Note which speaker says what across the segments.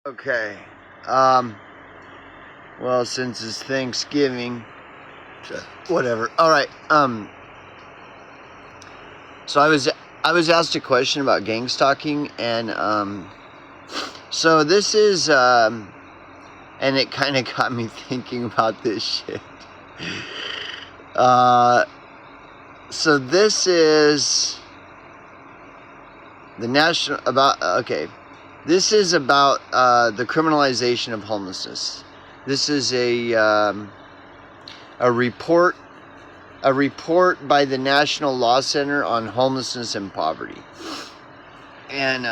Speaker 1: Okay. Um, well, since it's Thanksgiving, whatever. All right. So I was asked a question about gangstalking, and so this is and it kind of got me thinking about this shit. Uh, so this is the national about okay. This is about the criminalization of homelessness. This is a report by the National Law Center on Homelessness and Poverty. And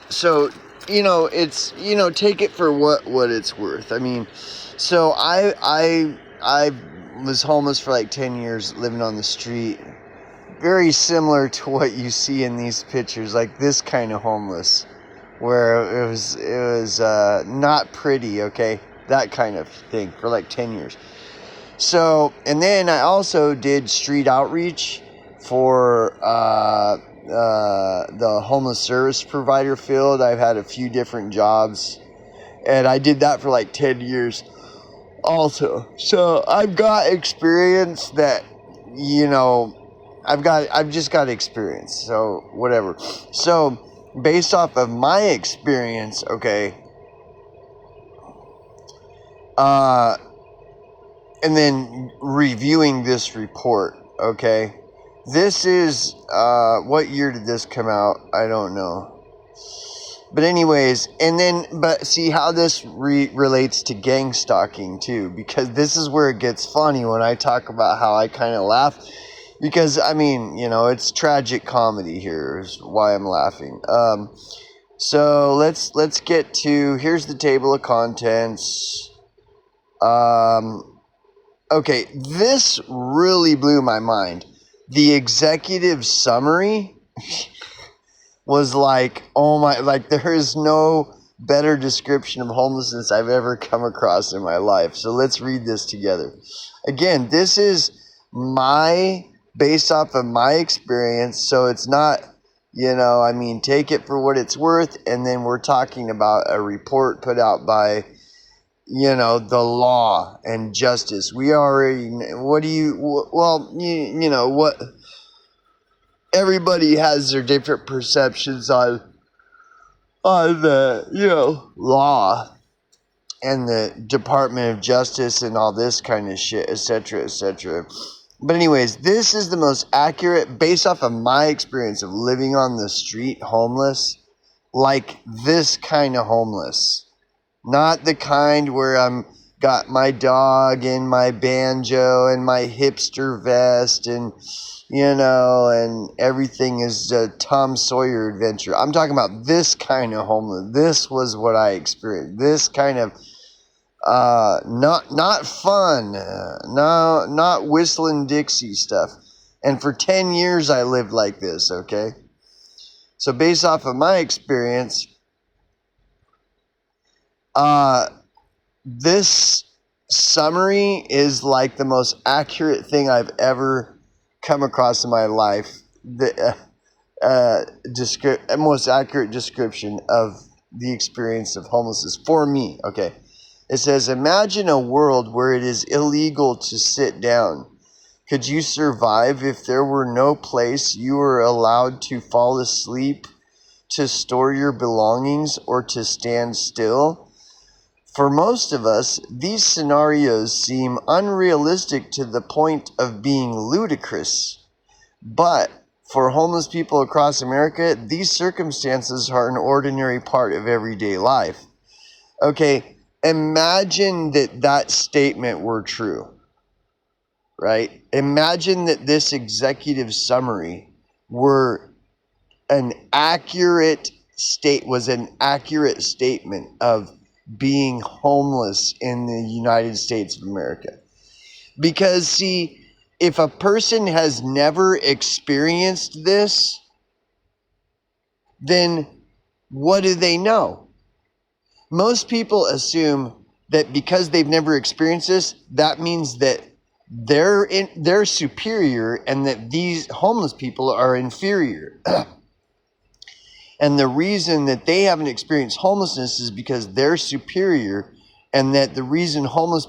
Speaker 1: so it's take it for what it's worth. I mean, so I was homeless for like 10 years, living on the street. Very similar to what you see in these pictures, like this kind of homeless, where it was not pretty, okay, that kind of thing for like 10 years. So, and then I also did street outreach for the homeless service provider field. I've had a few different jobs, and I did that for like 10 years also. So I've got experience that, I've just got experience. So whatever. So based off of my experience, okay, and then reviewing this report, okay? This is, what year did this come out? I don't know. But anyways, but see how this relates to gang stalking too, because this is where it gets funny when I talk about how I kind of laugh, because, I mean, it's tragic comedy here is why I'm laughing. So let's get to, here's the table of contents. Okay, this really blew my mind. The executive summary was like, oh my, like there is no better description of homelessness I've ever come across in my life. So let's read this together. Again, this is based off of my experience, so it's not, take it for what it's worth, and then we're talking about a report put out by the law and justice. We already, what everybody has their different perceptions on the, law and the Department of Justice and all this kind of shit, etc., etc. But anyways, this is the most accurate, based off of my experience of living on the street homeless, like this kind of homeless. Not the kind where I'm got my dog and my banjo and my hipster vest and, and everything is a Tom Sawyer adventure. I'm talking about this kind of homeless. This was what I experienced. This kind of, not fun. No, not whistling Dixie stuff. And for 10 years I lived like this, okay? So based off of my experience, this summary is like the most accurate thing I've ever come across in my life. The most accurate description of the experience of homelessness for me. Okay, it says, imagine a world where it is illegal to sit down. Could you survive if there were no place you were allowed to fall asleep, to store your belongings, or to stand still? For most of us, these scenarios seem unrealistic to the point of being ludicrous. But for homeless people across America, these circumstances are an ordinary part of everyday life. Okay, imagine that statement were true, right? Imagine that this executive summary was an accurate statement of being homeless in the United States of America. Because, see, if a person has never experienced this, then what do they know? Most people assume that because they've never experienced this, that means that they're superior and that these homeless people are inferior. And the reason that they haven't experienced homelessness is because they're superior, and that the reason homeless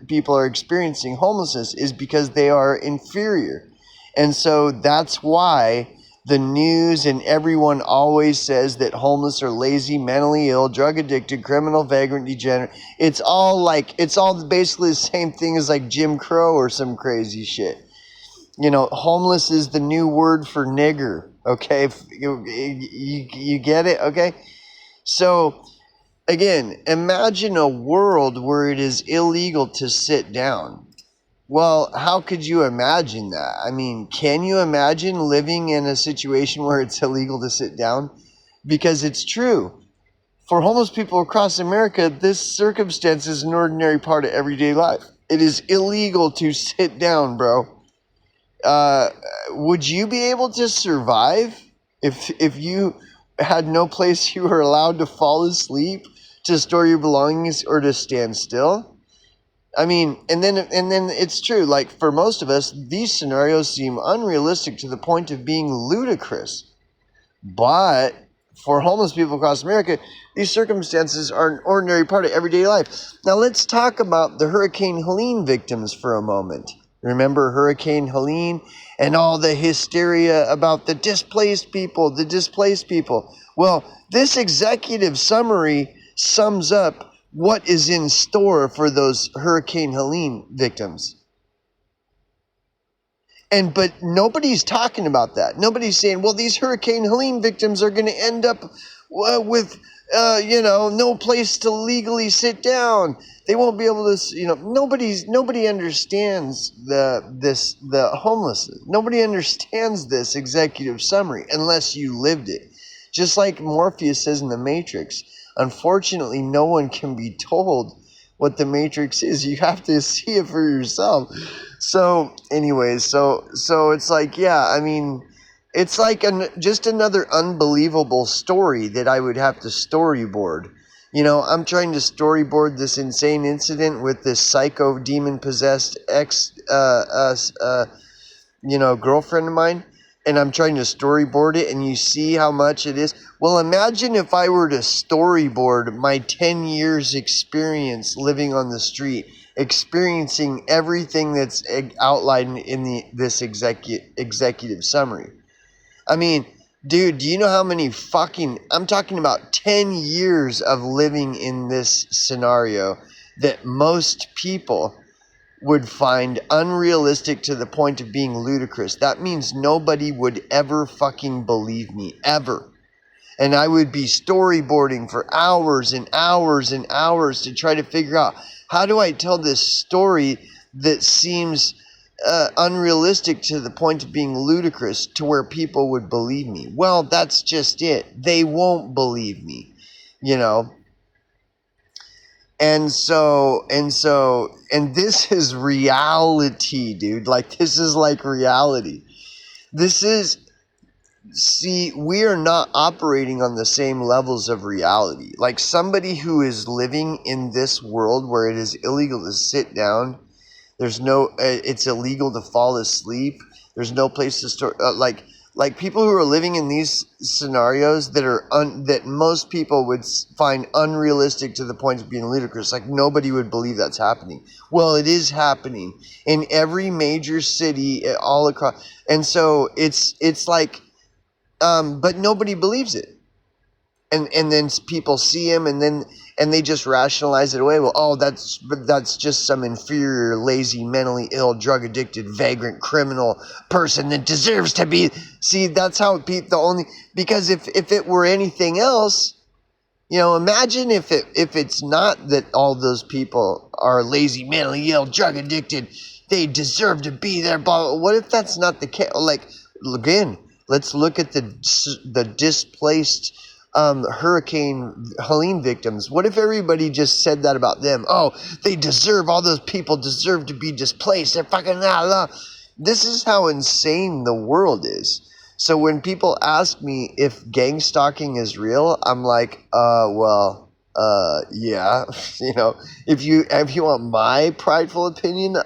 Speaker 1: people are experiencing homelessness is because they are inferior. And so that's why the news and everyone always says that homeless are lazy, mentally ill, drug addicted, criminal, vagrant, degenerate. It's all basically the same thing as like Jim Crow or some crazy shit. You know, homeless is the new word for nigger. Okay, you get it? Okay, so again, imagine a world where it is illegal to sit down. Well, how could you imagine that? I mean, can you imagine living in a situation where it's illegal to sit down? Because it's true. For homeless people across America, this circumstance is an ordinary part of everyday life. It is illegal to sit down, bro. Would you be able to survive if you had no place you were allowed to fall asleep, to store your belongings, or to stand still? I mean, and then it's true. Like, for most of us, these scenarios seem unrealistic to the point of being ludicrous. But for homeless people across America, these circumstances are an ordinary part of everyday life. Now let's talk about the Hurricane Helene victims for a moment. Remember Hurricane Helene and all the hysteria about the displaced people, Well, this executive summary sums up what is in store for those Hurricane Helene victims. But nobody's talking about that. Nobody's saying, well, these Hurricane Helene victims are going to end up with, no place to legally sit down. They won't be able to, nobody understands the homelessness. Nobody understands this executive summary unless you lived it. Just like Morpheus says in The Matrix, unfortunately, no one can be told what the Matrix is. You have to see it for yourself. So anyways, so it's like, yeah, I mean, it's like just another unbelievable story that I would have to storyboard. You know, I'm trying to storyboard this insane incident with this psycho demon possessed girlfriend of mine, and I'm trying to storyboard it, and you see how much it is. Well, imagine if I were to storyboard my 10 years experience living on the street, experiencing everything that's outlined in this executive summary. I mean, dude, do you know how many I'm talking about 10 years of living in this scenario that most people would find unrealistic to the point of being ludicrous. That means nobody would ever fucking believe me, ever. And I would be storyboarding for hours and hours and hours to try to figure out, how do I tell this story that seems unrealistic to the point of being ludicrous to where people would believe me? Well, that's just it. They won't believe me, you know. And this is reality, dude. Like, this is like reality. We are not operating on the same levels of reality. Like, somebody who is living in this world where it is illegal to sit down, it's illegal to fall asleep, there's no place to store, like people who are living in these scenarios that most people would find unrealistic to the point of being ludicrous. Like, nobody would believe that's happening. Well, it is happening in every major city all across. And so it's like, but nobody believes it. And then people see him, and they just rationalize it away. Well, that's just some inferior, lazy, mentally ill, drug addicted, vagrant, criminal person that deserves to be. See, that's how because if it were anything else, imagine if it's not that all those people are lazy, mentally ill, drug addicted, they deserve to be there. Blah. What if that's not the case? Like, again, let's look at the displaced Hurricane Helene victims. What if everybody just said that about them? Oh, all those people deserve to be displaced. They're fucking This is how insane the world is. So when people ask me if gangstalking is real, I'm like, yeah. If you want my prideful opinion,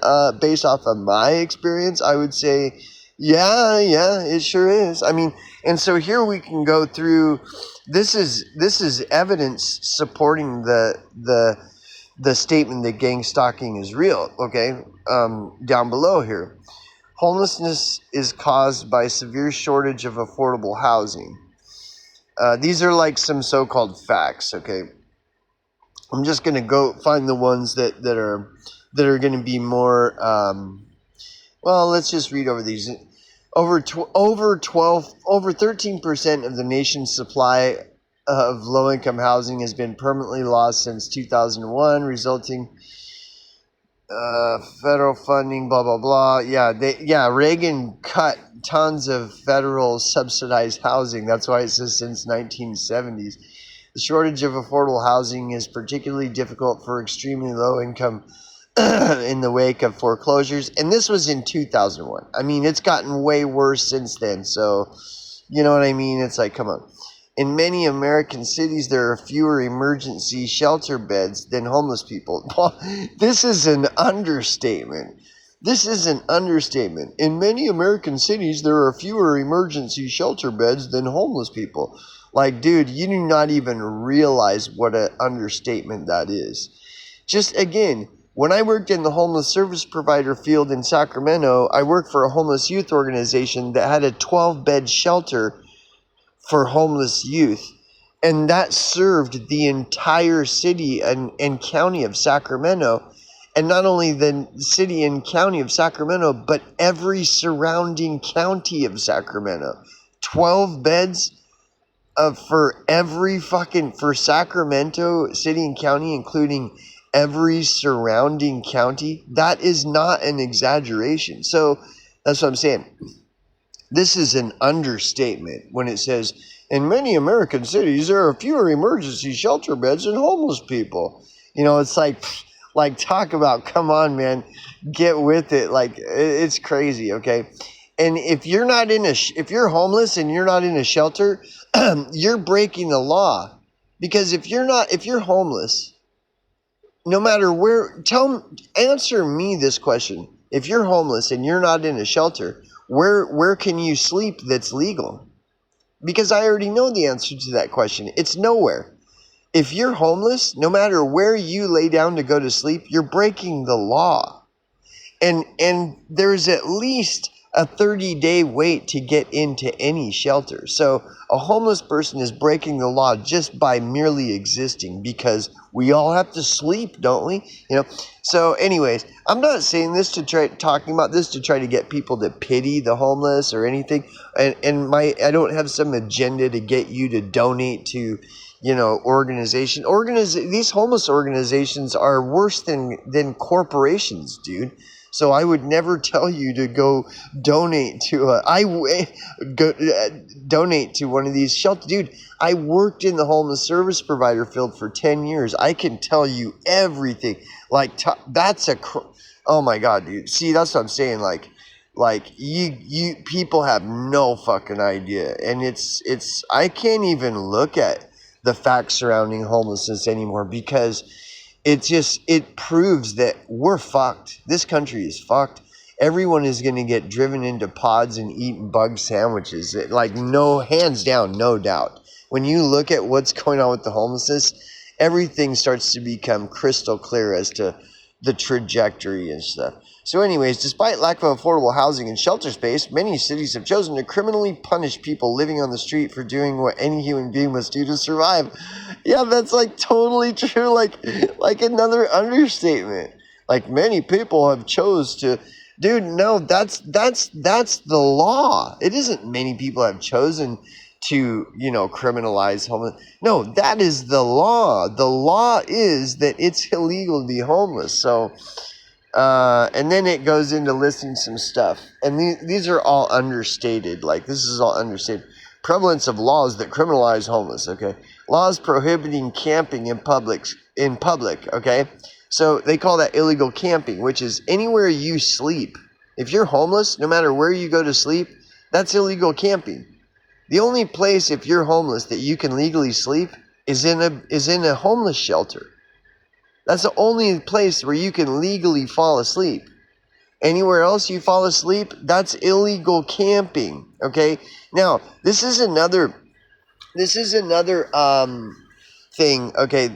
Speaker 1: based off of my experience, I would say Yeah, it sure is. I mean, and so here we can go through. This is evidence supporting the statement that gang stalking is real. Okay, down below here, homelessness is caused by severe shortage of affordable housing. These are like some so-called facts. Okay, I'm just gonna go find the ones that are going to be more. Well, let's just read over these. Over 13% of the nation's supply of low-income housing has been permanently lost since 2001, resulting federal funding. Blah blah blah. Reagan cut tons of federal subsidized housing. That's why it says since 1970s. The shortage of affordable housing is particularly difficult for extremely low-income in the wake of foreclosures, and this was in 2001. I mean, it's gotten way worse since then, so you know what I mean? It's like, come on. In many American cities, there are fewer emergency shelter beds than homeless people. This is an understatement. This is an understatement. In many American cities, there are fewer emergency shelter beds than homeless people. Like, dude, you do not even realize what an understatement that is. Just again, when I worked in the homeless service provider field in Sacramento, I worked for a homeless youth organization that had a 12-bed shelter for homeless youth. And that served the entire city and county of Sacramento. And not only the city and county of Sacramento, but every surrounding county of Sacramento. 12 beds for Sacramento city and county, including every surrounding county. That is not an exaggeration. So that's what I'm saying. This is an understatement when it says, in many American cities, there are fewer emergency shelter beds than homeless people. You know, it's like talk about, come on, man, get with it. Like, it's crazy, okay? And if you're not if you're homeless and you're not in a shelter, you're breaking the law. Because if you're homeless, no matter where, answer me this question. If you're homeless and you're not in a shelter, where can you sleep that's legal? Because I already know the answer to that question. It's nowhere. If you're homeless, no matter where you lay down to go to sleep, you're breaking the law. And there's at least a 30-day wait to get into any shelter. So a homeless person is breaking the law just by merely existing, because we all have to sleep, don't we? You know. So anyways, I'm not saying this talking about this to try to get people to pity the homeless or anything. And I don't have some agenda to get you to donate to, you know, these homeless organizations are worse than corporations, dude. So I would never tell you to go donate to donate to one of these shelters. Dude, I worked in the homeless service provider field for 10 years. I can tell you everything. Like, oh my God, dude. See, that's what I'm saying. Like you people have no fucking idea. And I can't even look at the facts surrounding homelessness anymore, because it proves that we're fucked. This country is fucked. Everyone is going to get driven into pods and eat bug sandwiches. Like, no, hands down, no doubt. When you look at what's going on with the homelessness, everything starts to become crystal clear as to the trajectory and stuff. So anyways, despite lack of affordable housing and shelter space, many cities have chosen to criminally punish people living on the street for doing what any human being must do to survive. Yeah, that's like totally true. Like another understatement. Like, many people have chose to, dude, no, that's the law. It isn't many people have chosen to, you know, criminalize homeless. No, that is the law. The law is that it's illegal to be homeless. So and then it goes into listing some stuff. And these are all understated. Like, this is all understated. Prevalence of laws that criminalize homeless, okay? Laws prohibiting camping in public, okay? So they call that illegal camping, which is anywhere you sleep. If you're homeless, no matter where you go to sleep, that's illegal camping. The only place, if you're homeless, that you can legally sleep is in a homeless shelter. That's the only place where you can legally fall asleep. Anywhere else you fall asleep, that's illegal camping. Okay. Now, this is another thing. Okay.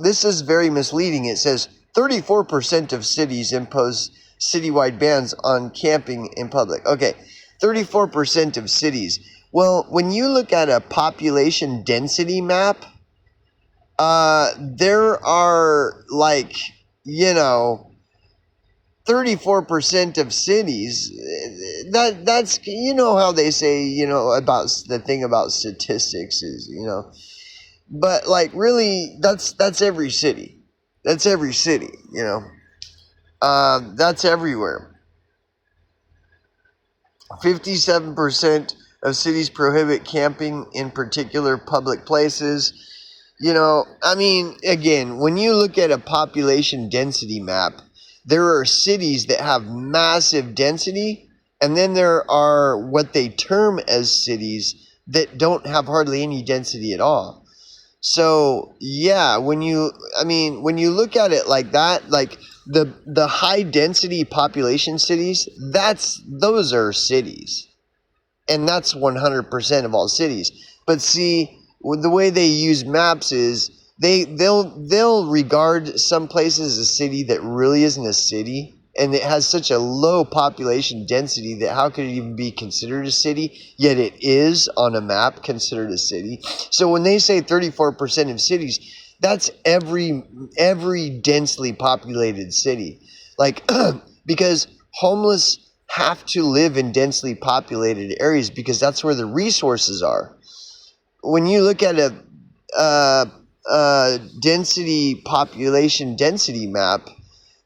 Speaker 1: This is very misleading. It says 34% of cities impose citywide bans on camping in public. Okay. 34% of cities. Well, when you look at a population density map, there are, like, 34% of cities. That's, how they say, about the thing about statistics is, but, like, really, that's every city. That's every city, that's everywhere. 57% of cities prohibit camping in particular public places. Again, when you look at a population density map, there are cities that have massive density, and then there are what they term as cities that don't have hardly any density at all. So, yeah, when you look at it like that, like the high density population cities, those are cities. And that's 100% of all cities. But see, the way they use maps is they'll regard some places as a city that really isn't a city, and it has such a low population density that how could it even be considered a city? Yet it is on a map considered a city. So when they say 34% of cities, that's every densely populated city. Like because homeless have to live in densely populated areas because that's where the resources are. When you look at a population density map,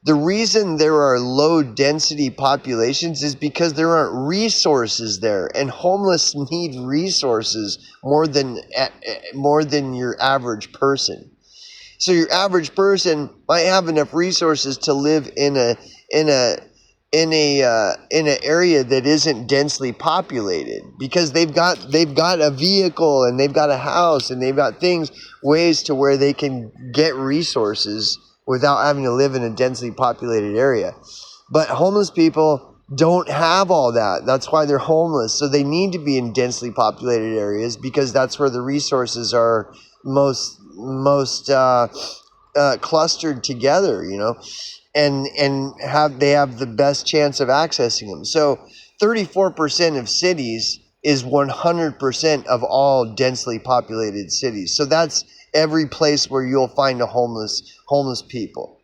Speaker 1: the reason there are low density populations is because there aren't resources there, and homeless need resources more than your average person. So your average person might have enough resources to live in an area that isn't densely populated because they've got a vehicle and they've got a house and they've got ways to where they can get resources without having to live in a densely populated area. But homeless people don't have all that. That's why they're homeless. So they need to be in densely populated areas because that's where the resources are most clustered together, and have the best chance of accessing them. So 34% of cities is 100% of all densely populated cities. So that's every place where you'll find a homeless people.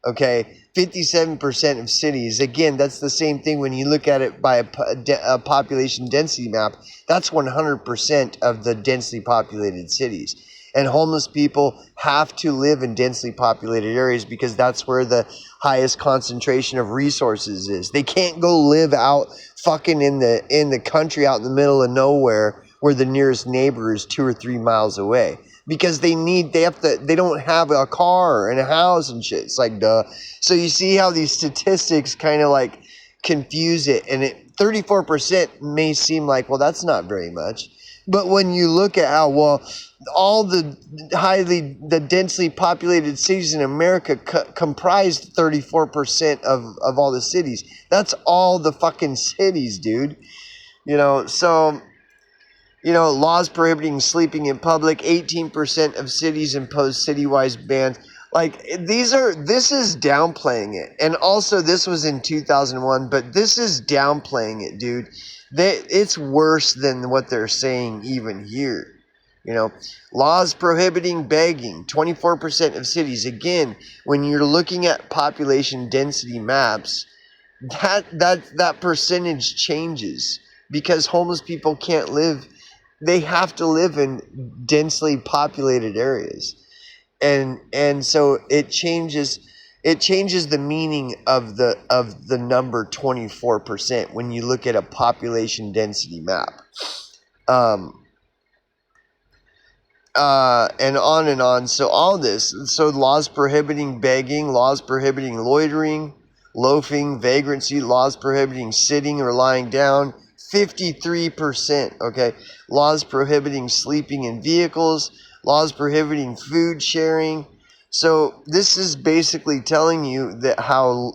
Speaker 1: Okay, 57% of cities. Again, that's the same thing when you look at it by a population density map. That's 100% of the densely populated cities. And homeless people have to live in densely populated areas because that's where the highest concentration of resources is. They can't go live out fucking in the country out in the middle of nowhere where the nearest neighbor is 2 or 3 miles away. Because they don't have a car and a house and shit. It's like, duh. So you see how these statistics kind of like confuse it. And 34% may seem like, well, that's not very much. But when you look at how, all the densely populated cities in America comprised 34% of all the cities. That's all the fucking cities, dude. So... laws prohibiting sleeping in public. 18% of cities impose citywide bans. Like, this is downplaying it. And also, this was in 2001, but this is downplaying it, dude. It's worse than what they're saying even here. Laws prohibiting begging. 24% of cities. Again, when you're looking at population density maps, that percentage changes because homeless people can't live. They have to live in densely populated areas, and so it changes the meaning of the number 24% when you look at a population density map. And on and on. So all this. So laws prohibiting begging, laws prohibiting loitering, loafing, vagrancy, laws prohibiting sitting or lying down. 53%. Okay. Laws prohibiting sleeping in vehicles, laws prohibiting food sharing, So this is basically telling you that how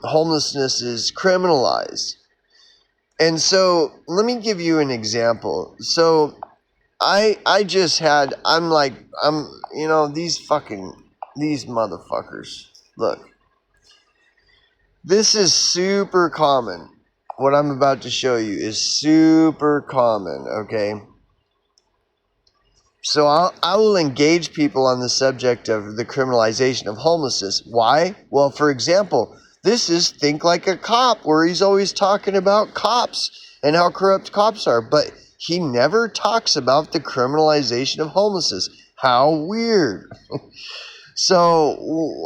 Speaker 1: homelessness is criminalized. And so let me give you an example. So I just had these motherfuckers. Look, this is super common. What I'm about to show you is super common, okay? So I will engage people on the subject of the criminalization of homelessness. Why? Well, for example, this is Think Like a Cop, where he's always talking about cops and how corrupt cops are, but he never talks about the criminalization of homelessness. How weird. So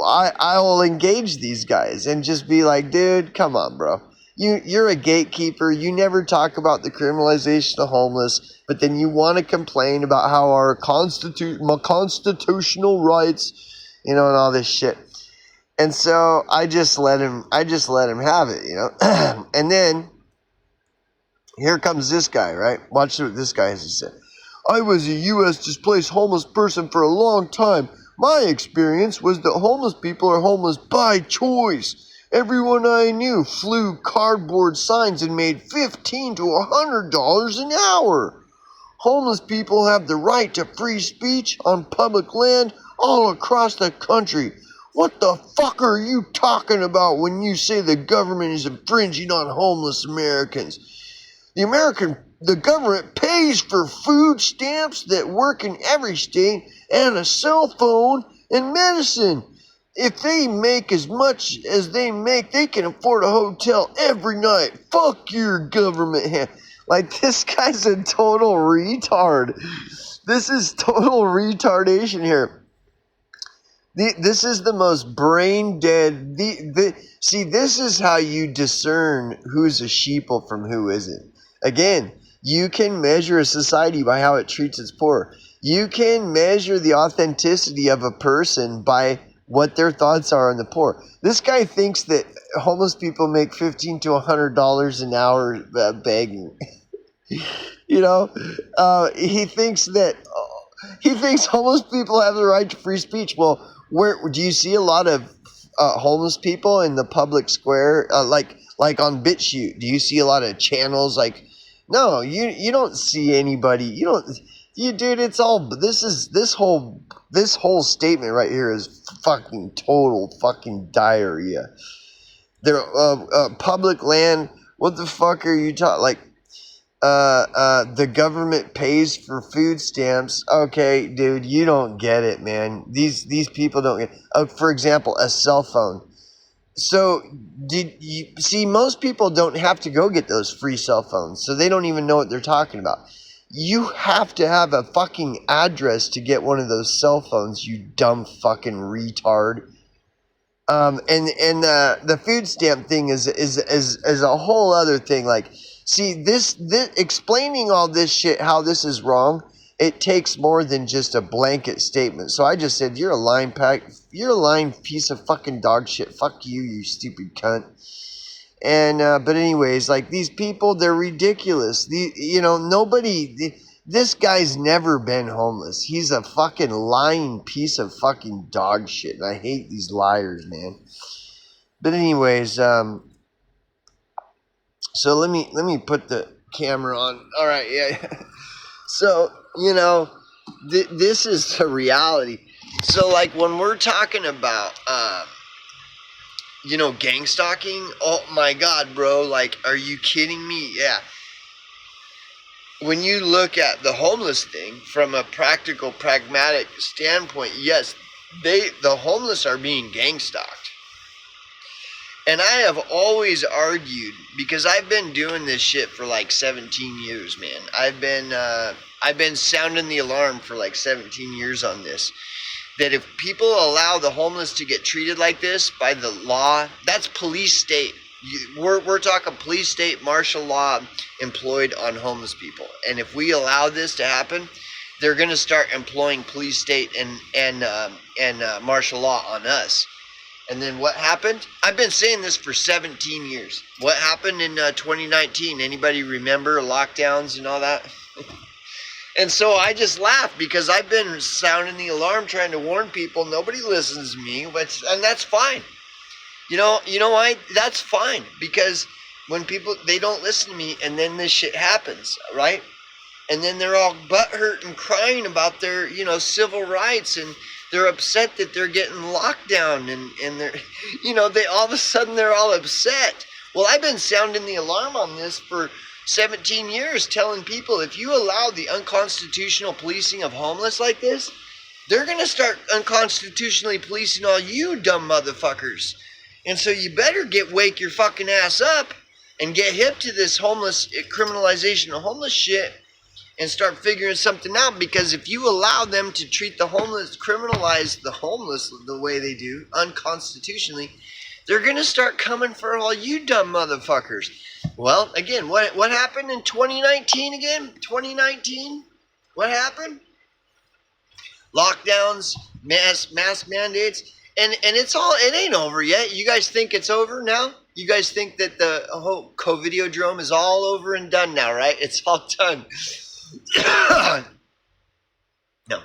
Speaker 1: I will engage these guys and just be like, dude, come on, bro. You're a gatekeeper. You never talk about the criminalization of homeless, but then you want to complain about how our constitutional rights, and all this shit. And so I just let him have it, And then here comes this guy, right? Watch what this guy has to say. I was a U.S. displaced homeless person for a long time. My experience was that homeless people are homeless by choice. Everyone I knew flew cardboard signs and made $15 to $100 an hour. Homeless people have the right to free speech on public land all across the country. What the fuck are you talking about when you say the government is infringing on homeless Americans? The government pays for food stamps that work in every state and a cell phone and medicine. If they make as much as they make, they can afford a hotel every night. Fuck your government. Like, this guy's a total retard. This is total retardation here. This is the most brain dead. See, this is how you discern who's a sheeple from who isn't. Again, you can measure a society by how it treats its poor. You can measure the authenticity of a person by what their thoughts are on the poor. This guy thinks that homeless people make $15 to $100 an hour begging. He thinks homeless people have the right to free speech. Well, where do you see a lot of homeless people in the public square, like on BitChute? Do you see a lot of channels? Like, no, you don't see anybody. Dude. It's all this whole statement right here is fucking total fucking diarrhea. They're public land. What the fuck are you talking? Like, the government pays for food stamps. Okay, dude, you don't get it, man. These people don't get. For example, a cell phone. So, did you see? Most people don't have to go get those free cell phones, so they don't even know what they're talking about. You have to have a fucking address to get one of those cell phones, you dumb fucking retard. And the food stamp thing is a whole other thing. Like, see, this explaining all this shit, how this is wrong, it takes more than just a blanket statement. So I just said, you're a lying piece of fucking dog shit. Fuck you, you stupid cunt. And but anyways, like, these people, they're ridiculous. This guy's never been homeless. He's a fucking lying piece of fucking dog shit. And I hate these liars, man. But anyways, so let me put the camera on. All right, yeah. So, this is the reality. So, like, when we're talking about gangstalking, oh my god, bro, like, are you kidding me? Yeah. When you look at the homeless thing from a practical, pragmatic standpoint, yes, the homeless are being gangstalked. And I have always argued, because I've been doing this shit for like 17 years, man. I've been sounding the alarm for like 17 years on this. That if people allow the homeless to get treated like this by the law, that's police state. We're talking police state, martial law employed on homeless people. And if we allow this to happen, they're going to start employing police state and martial law on us. And then what happened? I've been saying this for 17 years. What happened in 2019? Anybody remember lockdowns and all that? And so I just laugh because I've been sounding the alarm trying to warn people. Nobody listens to me, and that's fine. You know why? That's fine, because when people, they don't listen to me, and then this shit happens, right? And then they're all butthurt and crying about their, civil rights, and they're upset that they're getting locked down, and they're, they all of a sudden they're all upset. Well, I've been sounding the alarm on this for 17 years, telling people if you allow the unconstitutional policing of homeless like this, they're going to start unconstitutionally policing all you dumb motherfuckers. And so you better wake your fucking ass up and get hip to this criminalization of homeless shit and start figuring something out, because if you allow them to treat the homeless, criminalize the homeless the way they do, unconstitutionally, they're going to start coming for all you dumb motherfuckers. Well, again, what happened in 2019 again? 2019? What happened? Lockdowns, mask mandates. And it ain't over yet. You guys think it's over now? You guys think that the whole COVIDiodrome is all over and done now, right? It's all done. No.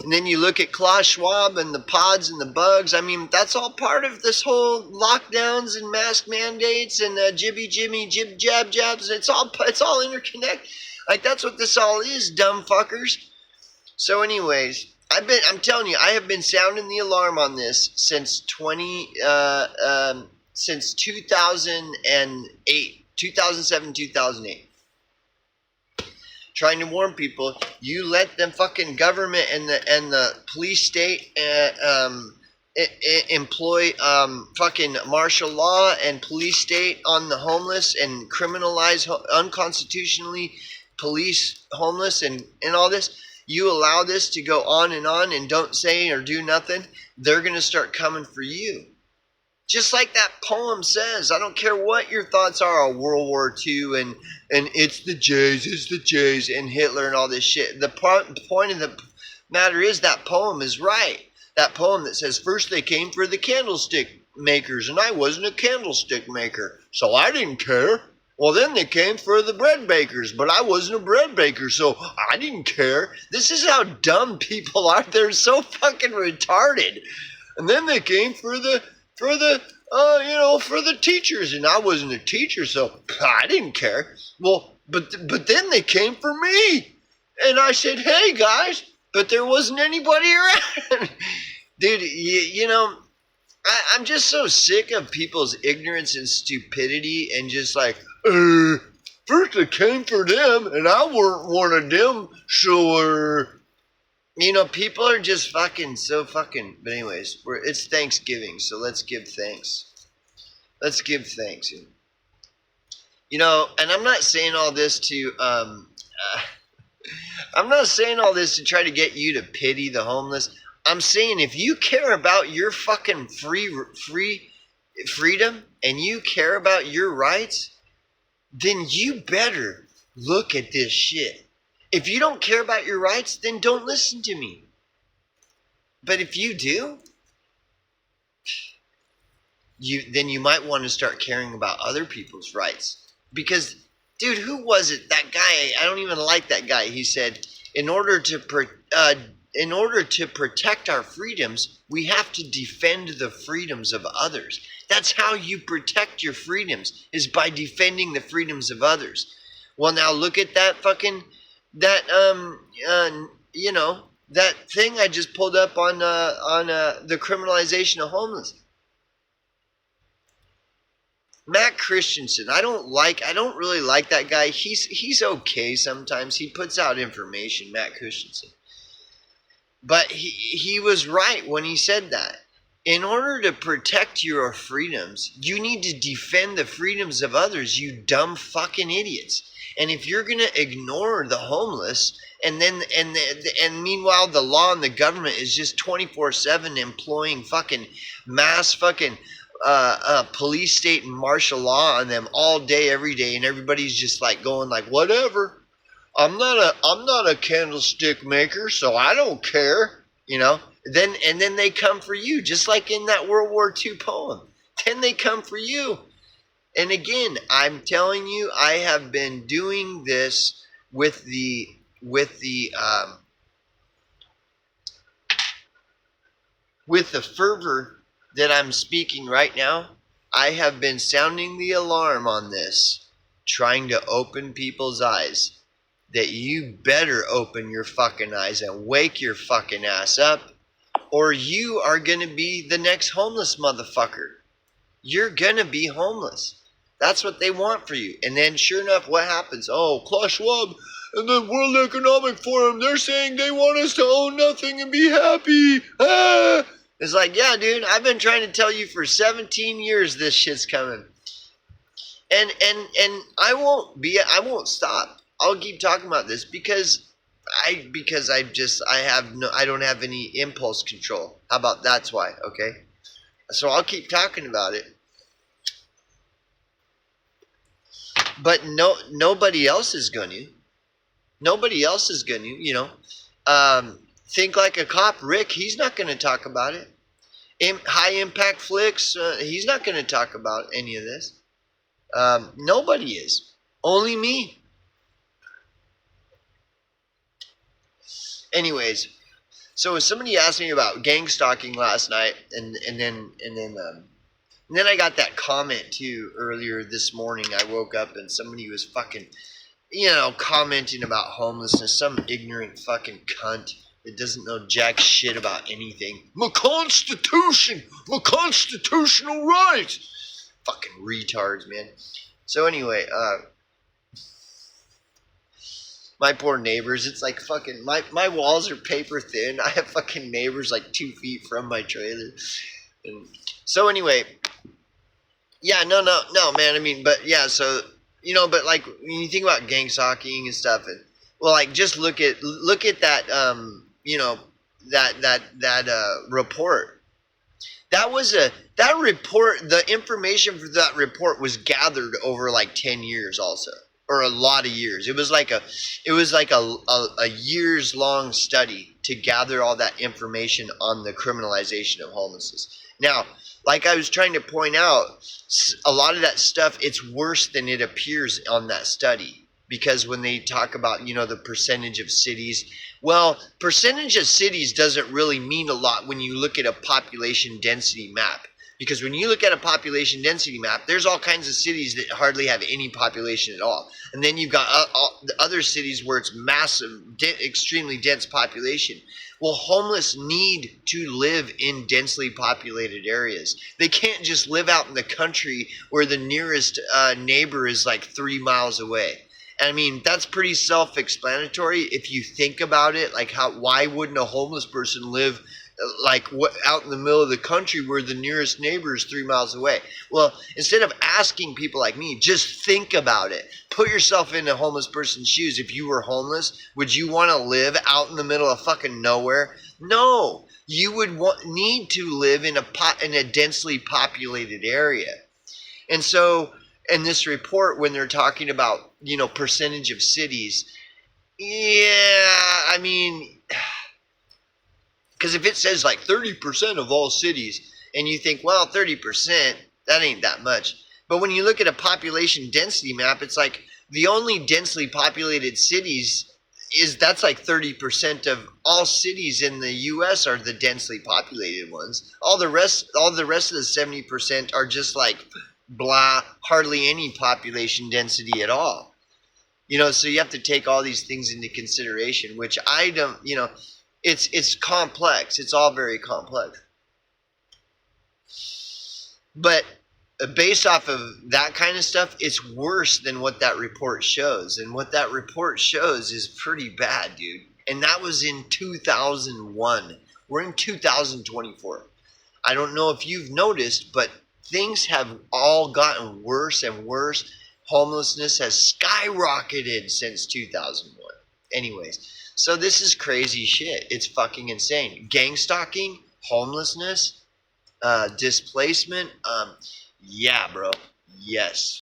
Speaker 1: And then you look at Klaus Schwab and the pods and the bugs. I mean, that's all part of this whole lockdowns and mask mandates and jibby jimmy jib jab jabs. It's all interconnected. Like, that's what this all is, dumb fuckers. So anyways, I'm telling you, I have been sounding the alarm on this since 2008, 2007, 2008. Trying to warn people, you let them fucking government and the police state employ fucking martial law and police state on the homeless and criminalize unconstitutionally police homeless and all this. You allow this to go on and don't say or do nothing, they're going to start coming for you. Just like that poem says. I don't care what your thoughts are on World War II and it's the Jays, and Hitler and all this shit. The point of the matter is that poem is right. That poem that says, first they came for the candlestick makers, and I wasn't a candlestick maker, so I didn't care. Well, then they came for the bread bakers, but I wasn't a bread baker, so I didn't care. This is how dumb people are. They're so fucking retarded. And then they came for the teachers, and I wasn't a teacher, so I didn't care. Well, but then they came for me, and I said, hey guys, but there wasn't anybody around. Dude, I'm just so sick of people's ignorance and stupidity and just like, first I came for them, and I weren't one of them, so, people are just fucking so fucking, but anyways, it's Thanksgiving, so let's give thanks. Let's give thanks. And I'm not saying all this to, I'm not saying all this to try to get you to pity the homeless. I'm saying if you care about your fucking freedom and you care about your rights, then you better look at this shit. If you don't care about your rights, then don't listen to me. But if you do, then you might want to start caring about other people's rights. Because, dude, who was it? That guy, I don't even like that guy. He said, in order to protect our freedoms, we have to defend the freedoms of others. That's how you protect your freedoms, is by defending the freedoms of others. Well, now look at that fucking, that thing I just pulled up on the criminalization of homeless. Matt Christensen, I don't really like that guy. He's okay sometimes. He puts out information, Matt Christensen. But he was right when he said that. In order to protect your freedoms, you need to defend the freedoms of others, you dumb fucking idiots. And if you're going to ignore the homeless, and meanwhile the law and the government is just 24/7 employing fucking mass fucking police state and martial law on them all day, every day, and everybody's just like going like, whatever. I'm not a candlestick maker, so I don't care, Then they come for you, just like in that World War II poem. Then they come for you. And again, I'm telling you, I have been doing this with the with the fervor that I'm speaking right now, I have been sounding the alarm on this, trying to open people's eyes. That you better open your fucking eyes and wake your fucking ass up, or you are gonna be the next homeless motherfucker. You're gonna be homeless. That's what they want for you. And then sure enough, what happens? Oh, Klaus Schwab and the World Economic Forum, they're saying they want us to own nothing and be happy. Ah! It's like, yeah, dude, I've been trying to tell you for 17 years this shit's coming. And I won't stop. I'll keep talking about this because I don't have any impulse control. How about that's why, okay? So I'll keep talking about it. But nobody else is going to. Nobody else is going to, Think Like a Cop, Rick, he's not going to talk about it. High Impact Flicks, he's not going to talk about any of this. Nobody is. Only me. Anyways, so somebody asked me about gang stalking last night, and then I got that comment too earlier this morning. I woke up and somebody was fucking, commenting about homelessness. Some ignorant fucking cunt that doesn't know jack shit about anything. My constitution, my constitutional rights. Fucking retards, man. So anyway, my poor neighbors, it's like fucking, my walls are paper thin. I have fucking neighbors like 2 feet from my trailer. And so anyway, yeah, no, man. I mean, but yeah, so, but like when you think about gang stalking and stuff, and well, like just look at that, that report. That report, the information for that report was gathered over like 10 years also, or a lot of years. It was like a years long study to gather all that information on the criminalization of homelessness. Now, like I was trying to point out, a lot of that stuff, it's worse than it appears on that study. Because when they talk about, the percentage of cities, well, percentage of cities doesn't really mean a lot when you look at a population density map. Because when you look at a population density map, there's all kinds of cities that hardly have any population at all. And then you've got the other cities where it's massive, extremely dense population. Well, homeless need to live in densely populated areas. They can't just live out in the country where the nearest neighbor is like 3 miles away. I mean, that's pretty self-explanatory if you think about it. Like, why wouldn't a homeless person live out in the middle of the country where the nearest neighbor is 3 miles away? Well, instead of asking people like me, just think about it. Put yourself in a homeless person's shoes. If you were homeless, would you want to live out in the middle of fucking nowhere? No, you would need to live in a densely populated area. And so in this report, when they're talking about, percentage of cities, yeah, I mean, because if it says like 30% of all cities, and you think, well, 30%, that ain't that much. But when you look at a population density map, it's like the only densely populated cities that's like 30% of all cities in the U.S. are the densely populated ones. All the rest of the 70% are just like blah, hardly any population density at all. So you have to take all these things into consideration, which I don't, it's complex. It's all very complex. But based off of that kind of stuff, it's worse than what that report shows. And what that report shows is pretty bad, dude. And that was in 2001. We're in 2024. I don't know if you've noticed, but things have all gotten worse and worse. Homelessness has skyrocketed since 2001. Anyways, so this is crazy shit. It's fucking insane. Gang stalking, homelessness, displacement. Yeah, bro. Yes.